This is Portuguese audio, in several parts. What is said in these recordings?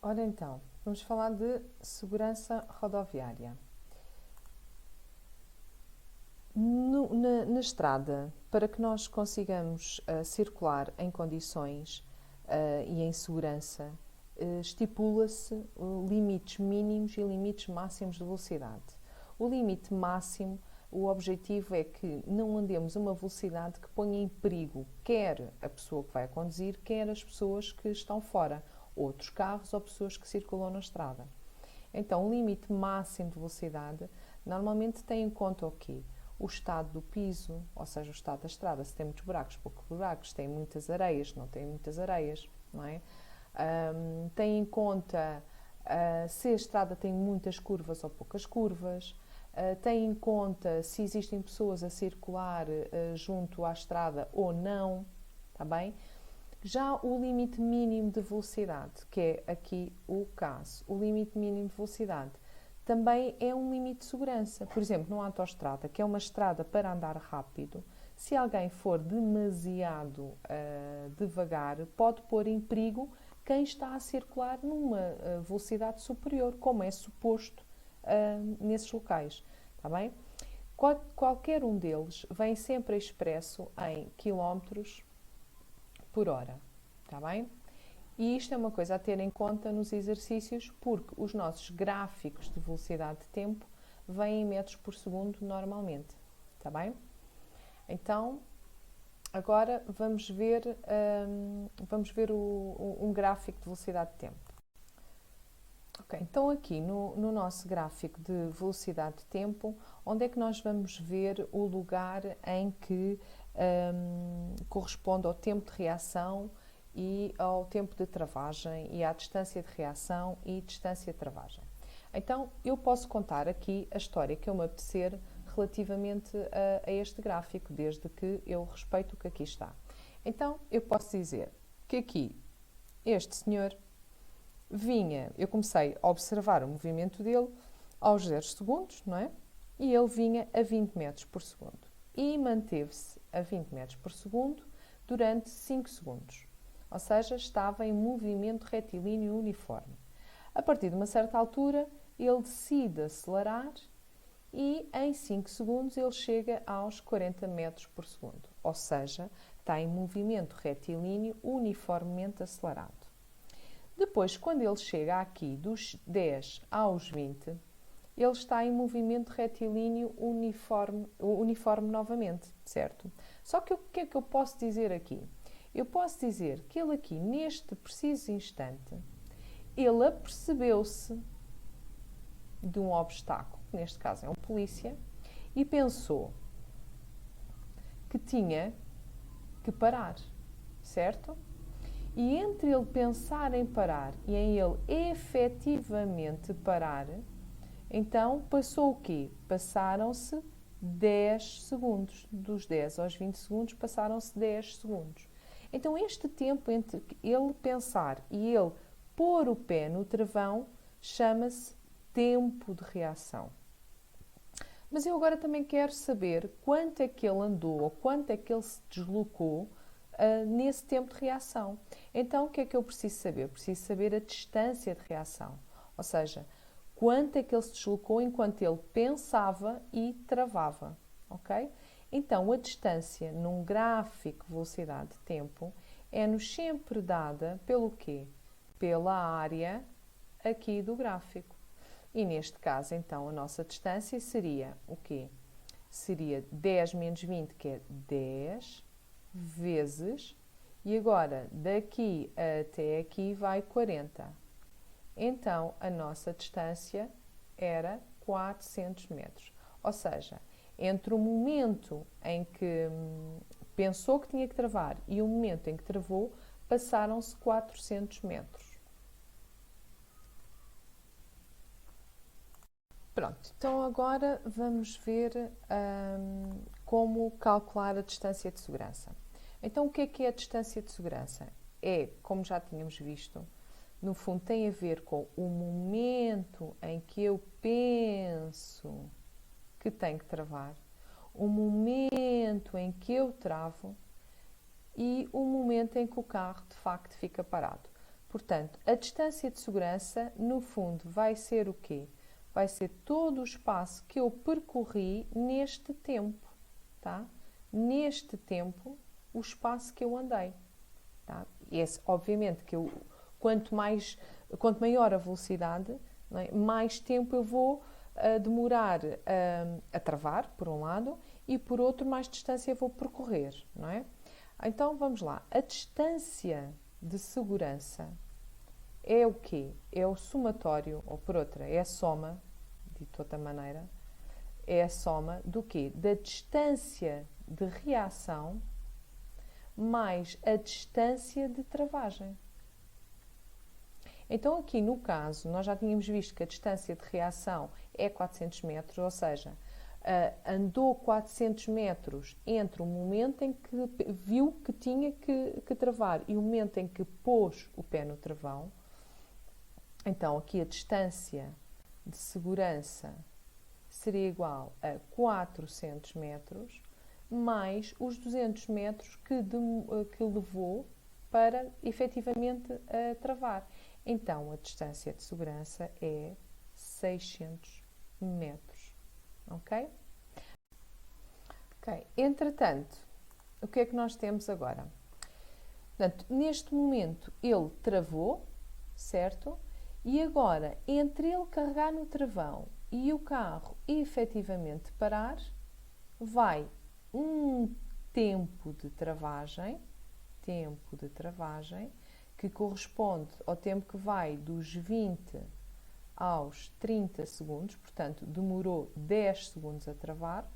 Ora então, vamos falar de segurança rodoviária. Na estrada, para que nós consigamos circular em condições e em segurança, estipula-se limites mínimos e limites máximos de velocidade. O limite máximo, o objetivo é que não andemos a uma velocidade que ponha em perigo quer a pessoa que vai conduzir, quer as pessoas que estão fora, outros carros ou pessoas que circulam na estrada. Então, o limite máximo de velocidade normalmente tem em conta o quê? O estado do piso, ou seja, o estado da estrada, se tem muitos buracos, poucos buracos, se tem muitas areias, não tem muitas areias, não é? Tem em conta se a estrada tem muitas curvas ou poucas curvas, tem em conta se existem pessoas a circular junto à estrada ou não, está bem? Já o limite mínimo de velocidade, que é aqui o caso, o limite mínimo de velocidade, também é um limite de segurança. Por exemplo, numa autoestrada, que é uma estrada para andar rápido, se alguém for demasiado devagar, pode pôr em perigo quem está a circular numa velocidade superior, como é suposto nesses locais. Está bem? Qualquer um deles vem sempre expresso em quilómetros por hora. Está bem? E isto é uma coisa a ter em conta nos exercícios, porque os nossos gráficos de velocidade de tempo vêm em metros por segundo normalmente. Está bem? Então, agora vamos ver um gráfico de velocidade de tempo. Ok, então aqui no nosso gráfico de velocidade de tempo, onde é que nós vamos ver o lugar em que corresponde ao tempo de reação e ao tempo de travagem e à distância de reação e distância de travagem. Então, eu posso contar aqui a história que eu me apetecer relativamente a este gráfico, desde que eu respeito o que aqui está. Então, eu posso dizer que aqui este senhor vinha, eu comecei a observar o movimento dele aos 0 segundos, não é? E ele vinha a 20 metros por segundo. E manteve-se a 20 metros por segundo durante 5 segundos. Ou seja, estava em movimento retilíneo uniforme. A partir de uma certa altura, ele decide acelerar e em 5 segundos ele chega aos 40 metros por segundo. Ou seja, está em movimento retilíneo uniformemente acelerado. Depois, quando ele chega aqui dos 10 aos 20, ele está em movimento retilíneo uniforme novamente, certo? Só que o que é que eu posso dizer aqui? Eu posso dizer que ele aqui, neste preciso instante, ele apercebeu-se de um obstáculo, que neste caso é um polícia, e pensou que tinha que parar, certo? E entre ele pensar em parar e em ele efetivamente parar, então passou o quê? Passaram-se 10 segundos. Dos 10 aos 20 segundos passaram-se 10 segundos. Então este tempo entre ele pensar e ele pôr o pé no travão chama-se tempo de reação. Mas eu agora também quero saber quanto é que ele andou ou quanto é que ele se deslocou nesse tempo de reação. Então, o que é que eu preciso saber? Preciso saber a distância de reação. Ou seja, quanto é que ele se deslocou enquanto ele pensava e travava. Ok? Então, a distância num gráfico de velocidade de tempo é-nos sempre dada pelo quê? Pela área aqui do gráfico. E neste caso, então, a nossa distância seria o quê? Seria 10 menos 20, que é 10 vezes, e agora daqui até aqui vai 40. Então, a nossa distância era 400 metros. Ou seja, entre o momento em que pensou que tinha que travar e o momento em que travou, passaram-se 400 metros. Pronto, então agora vamos ver como calcular a distância de segurança. Então, o que é a distância de segurança? É, como já tínhamos visto, no fundo tem a ver com o momento em que eu penso que tenho que travar, o momento em que eu travo e o momento em que o carro de facto fica parado. Portanto, a distância de segurança, no fundo, vai ser o quê? Vai ser todo o espaço que eu percorri neste tempo, tá? Neste tempo, o espaço que eu andei, tá? Esse, obviamente, quanto maior a velocidade, não é? Mais tempo eu vou demorar a travar, por um lado, e por outro, mais distância eu vou percorrer, não é? Então, vamos lá. A distância de segurança é o quê? É o somatório, ou por outra, é a soma, dito de outra maneira, é a soma do quê? Da distância de reação mais a distância de travagem. Então, aqui no caso, nós já tínhamos visto que a distância de reação é 400 metros, ou seja, andou 400 metros entre o momento em que viu que tinha que travar e o momento em que pôs o pé no travão. Então, aqui a distância de segurança seria igual a 400 metros mais os 200 metros que levou para efetivamente travar. Então, a distância de segurança é 600 metros. Ok? Ok. Entretanto, o que é que nós temos agora? Portanto, neste momento ele travou, certo? E agora, entre ele carregar no travão e o carro efetivamente parar, vai um tempo de travagem, que corresponde ao tempo que vai dos 20 aos 30 segundos, portanto, demorou 10 segundos a travar,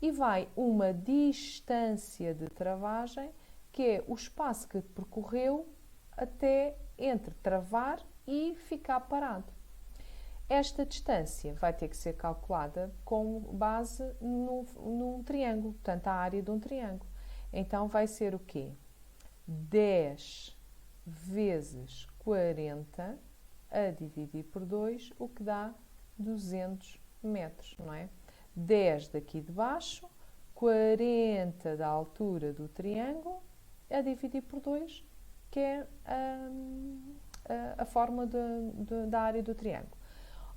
e vai uma distância de travagem, que é o espaço que percorreu até entre travar e ficar parado. Esta distância vai ter que ser calculada com base num triângulo, portanto, a área de um triângulo. Então, vai ser o quê? 10 vezes 40 a dividir por 2, o que dá 200 metros, não é? 10 daqui de baixo, 40 da altura do triângulo, a dividir por 2, que é a forma da área do triângulo.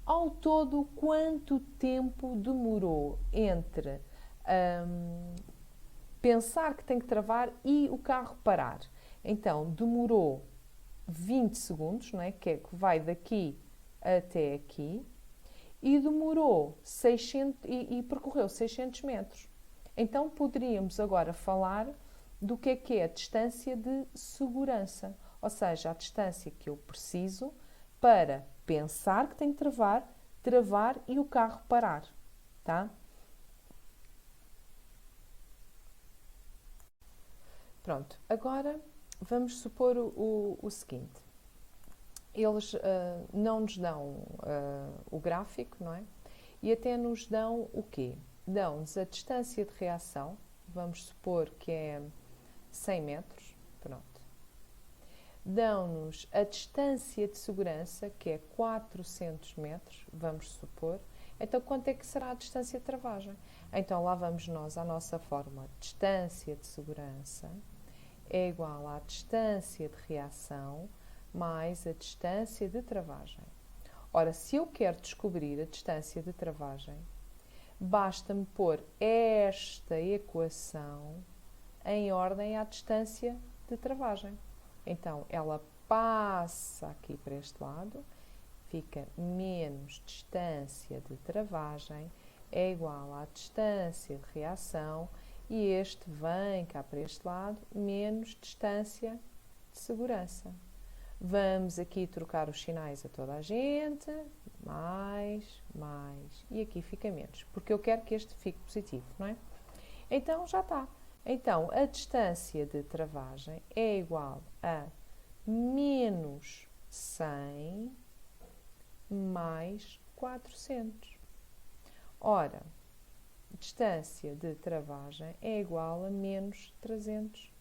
Ao todo, quanto tempo demorou entre pensar que tem que travar e o carro parar? Então, demorou 20 segundos, não é? Que vai daqui até aqui, e demorou 600, e percorreu 600 metros. Então, poderíamos agora falar do que é a distância de segurança, ou seja, a distância que eu preciso para pensar que tenho que travar e o carro parar, tá? Pronto, agora vamos supor o seguinte. Eles não nos dão o gráfico, não é? E até nos dão o quê? Dão-nos a distância de reação, vamos supor que é 100 metros, pronto. Dão-nos a distância de segurança, que é 400 metros, vamos supor. Então, quanto é que será a distância de travagem? Então, lá vamos nós à nossa fórmula. Distância de segurança é igual à distância de reação mais a distância de travagem. Ora, se eu quero descobrir a distância de travagem, basta-me pôr esta equação em ordem à distância de travagem. Então, ela passa aqui para este lado, fica menos distância de travagem, é igual à distância de reação, e este vem cá para este lado, menos distância de segurança. Vamos aqui trocar os sinais a toda a gente, mais, e aqui fica menos, porque eu quero que este fique positivo, não é? Então, já está. Então, a distância de travagem é igual a menos 100 mais 400. Ora, distância de travagem é igual a menos 300.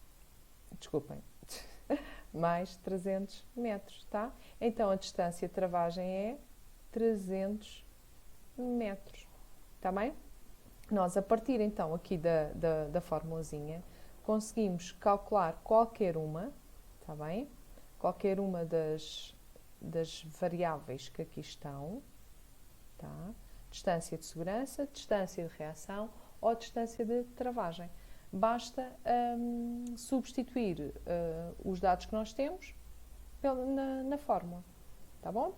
Desculpem, mais 300 metros, tá? Então, a distância de travagem é 300 metros, tá bem? Nós, a partir então aqui da formulazinha, conseguimos calcular qualquer uma, tá bem? qualquer uma das variáveis que aqui estão, tá? Distância de segurança, distância de reação ou distância de travagem. Basta substituir os dados que nós temos na fórmula, tá bom?